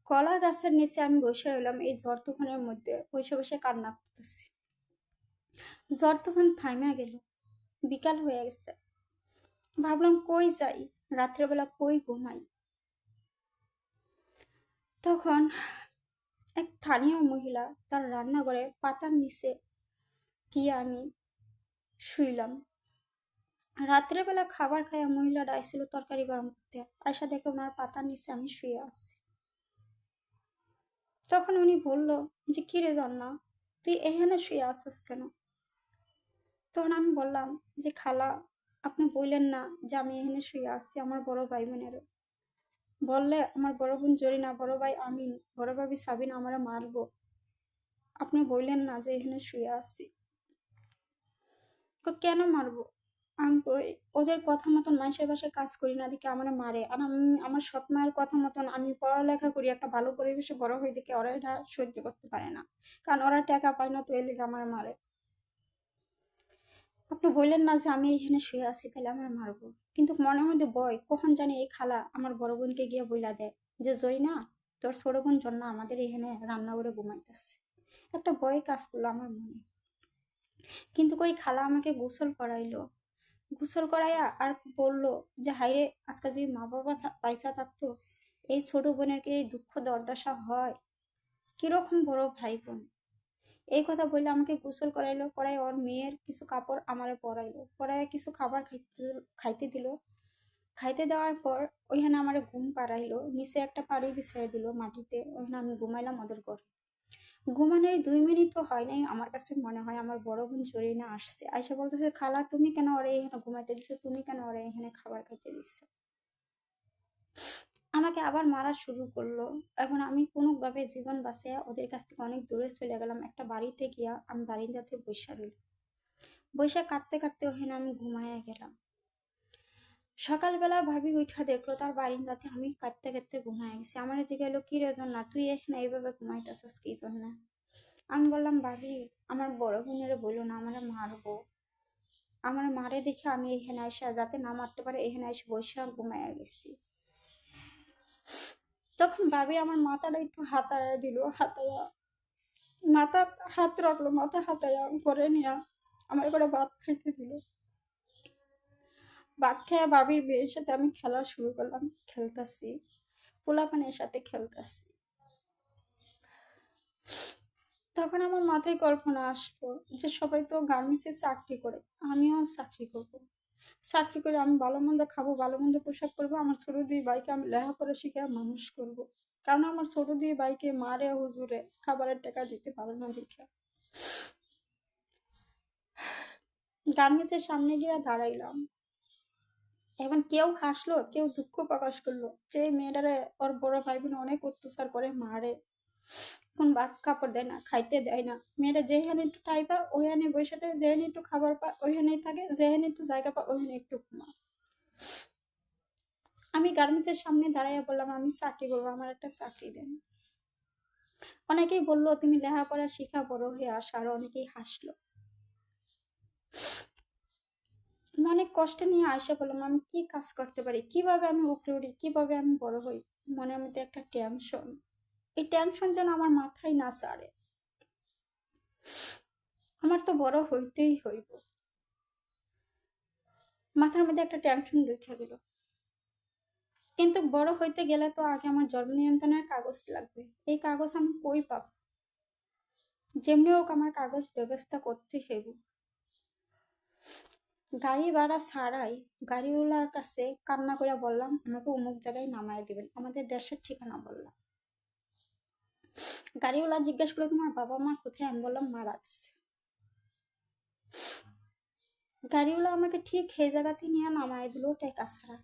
কলা গাছের নিচে আমি বসে রইলাম এই ঝড় তুফানের মধ্যে, বসে বসে কান্না করতেছি। ঝড় তুফান থাইমা গেল, বিকাল হয়ে গেছে। ভাবলাম কই যাই, রাত্রেবেলা কই ঘুমাই। তখন এক স্থানীয় মহিলা তার রান্নাঘরে পাতার নিচে গিয়ে আমি শুইলাম। রাত্রেবেলা খাবার খাইয়া মহিলাটা আইছিল তরকারি গরম করতে, আয়সা দেখে ওনার পাতার নিচে আমি শুয়ে আছি। তখন উনি বলল যে কিরে জন্না, তুই এখানে শুয়ে আছিস কেন? তখন আমি বললাম যে খালা, আপনি বললেন না যে আমি এখানে শুয়ে আসছি আমার বড় ভাই বোনের। বললে আমার বড় বোন জরিনা, বড় ভাই আমিন, বড় ভাবি সাবিন আমারে মারবো। আপনি বললেন না যে এখানে শুয়ে আসছি। কেন মারবো? আমি কই, ওদের কথা মতন মানুষের বাসায় কাজ করি না দেখে আমার মারে, আর আমি আমার সৎ মায়ের কথা মতন আমি পড়ালেখা করি, একটা ভালো পরিবেশে বড় হয়ে দেখে ওরা এটা সহ্য করতে পারে না, কারণ ওরা টাকা পায় না, তো এর লিগে আমার মারে। আপনি বললেন না যে আমি এখানে শুয়ে আছি, তাহলে আমার মারবো। কিন্তু মনে মধ্যে ভয়, কখন জানি এই খালা আমার বড় বোনকে গিয়ে বইলা দেয় যে জরিনা, তোর ছোট বোন জন্য আমাদের এখানে রান্না করে ঘুমাইতেছে। একটা ভয় কাজ করলো আমার মনে। কিন্তু কই খালা আমাকে গোসল করাইলো, গোসল করাইয়া আর বললো যে হাইরে, আজকে যদি মা বাবা পয়সা থাকতো, এই ছোট বোনের কি এই দুঃখ দুর্দশা হয়? কিরকম বড় ভাই বোন। এই কথা বললে আমাকে গোসল করাইলো, করাই ওর মেয়ের কিছু কাপড় আমারে পরাইলো, পরাইয়া কিছু খাবার খাইতে দিল। খাইতে দেওয়ার পর ওইখানে আমারে ঘুম পাড়াইলো, নিচে একটা পাড়ি বিছাই দিল মাটিতে, ওইখানে আমি ঘুমাইলাম ওদের ঘরে। ঘুমানোর 2 মিনিটও হয় নাই, আমার কাছে মনে হয় আমার বড় বোন জরিনা আসছে, আয়সা বলতেছে খালা তুমি কেন ওরে এখানে ঘুমাইতে দিছো, তুমি কেন ওরে এখানে খাবার খাইতে দিছো। আমাকে আবার মারা শুরু করলো। এখন আমি কোনোভাবে জীবন বাঁচাইয়া ওদের কাছ থেকে অনেক দূরে চলে গেলাম, একটা বাড়িতে গিয়া আমি বারিন্দাতে বইসা রইলাম। বইসা কাঁদতে কাঁদতে ওখানে আমি ঘুমাইয়া গেলাম। সকালবেলা ভাবি উঠা দেখলো তার বারিন্দাতে আমি কাঁদতে কাঁদতে ঘুমাই গেছি। আমার জিজ্ঞাসা কি রে না, তুই এখানে এইভাবে ঘুমাইতেছিস কি জন্য? আমি বললাম ভাবি, আমার বড় বোনের বললো না আমার মারবো, আমার মারে দেখে আমি এখানে আসা, যাতে না মারতে পারে এখানে এসে বসে ঘুমাইয়া গেছি। তখন ভাবি আমার মাথাটা একটু হাতায়া দিল, হাতায়া মাথা হাত রাখলো, মাথা হাতায়া ঘরে নিয়ে আমার করে ভাত খাইতে দিল। ভাত খাইয়া ভাবির বিয়ের সাথে আমি খেলা শুরু করলাম, খেলতাছি, পোলাপানের সাথে খেলতাছি। তখন আমার মাথায় কল্পনা আসলো যে সবাই তো গার্মেন্টসে চাকরি করে, আমিও চাকরি করব। চাকরি করে আমি ভালো মন্দ খাবো, ভালো মন্দ পোশাক পরবো, আমার ছোট 2 ভাইকে আমি লেখাপড়া শিখে মানুষ করব। কারণ আমার ছোট 2 ভাইকে মারে হুজুরে খাবারের টাকা দিতে পারে না দেখে। গার্মেন্টসের সামনে গিয়ে দাঁড়াইলাম। এখন কেউ হাসলো, কেউ দুঃখ প্রকাশ করলো যে মেয়েটারে ওর বড় ভাই বোন অনেক অত্যাচার করে মারে, কোন বাস কাপড় দেয় না, খাইতে দেয় না। মেয়েরা যেখানে একটু টাই পা ওইখানে বসে থাকে, যেখানে একটু খাবার পা ওইখানেই থাকে, যেখানে একটু জায়গা পা ওইখানে একটু ঘুমা। আমি গার্মেন্টসের সামনে দাঁড়াইয়া বললাম আমি চাকরি করবো, আমার একটা চাকরি দেন। অনেকেই বললো তুমি লেখাপড়া শিখা বড় হয়ে আসো, আর অনেকেই হাসলো। আমি অনেক কষ্ট নিয়ে আয়সা বললাম আমি কি কাজ করতে পারি, কিভাবে আমি উপরে উঠি, কিভাবে আমি বড় হই। মনের মধ্যে একটা টেনশন, এই টেনশন যেন আমার মাথায় না ছাড়ে। আমার তো বড় হইতেই হইব। মাথার মধ্যে একটা টেনশন ঢুকে গেল। কিন্তু বড় হইতে গেলে তো আগে আমার জন্ম নিয়ন্ত্রণের কাগজ লাগবে। এই কাগজ আমি কই পাব? যেমনি হোক আমার কাগজ ব্যবস্থা করতে হইব। গাড়ি ভাড়া ছাড়াই গাড়িওয়ালার কাছে কান্না করে বললাম আমাকে অমুক জায়গায় নামায় দিবেন, আমাদের দেশের ঠিকানা বললাম। গাড়িওয়ালা জিজ্ঞাসা করলো তোমার বাবা মা কোথায়? আমি বললাম মারা গেছে। গাড়িওয়ালা আমাকে ঠিক সেই জায়গাতে নিয়ে নামায় দিল টাকা ছাড়া।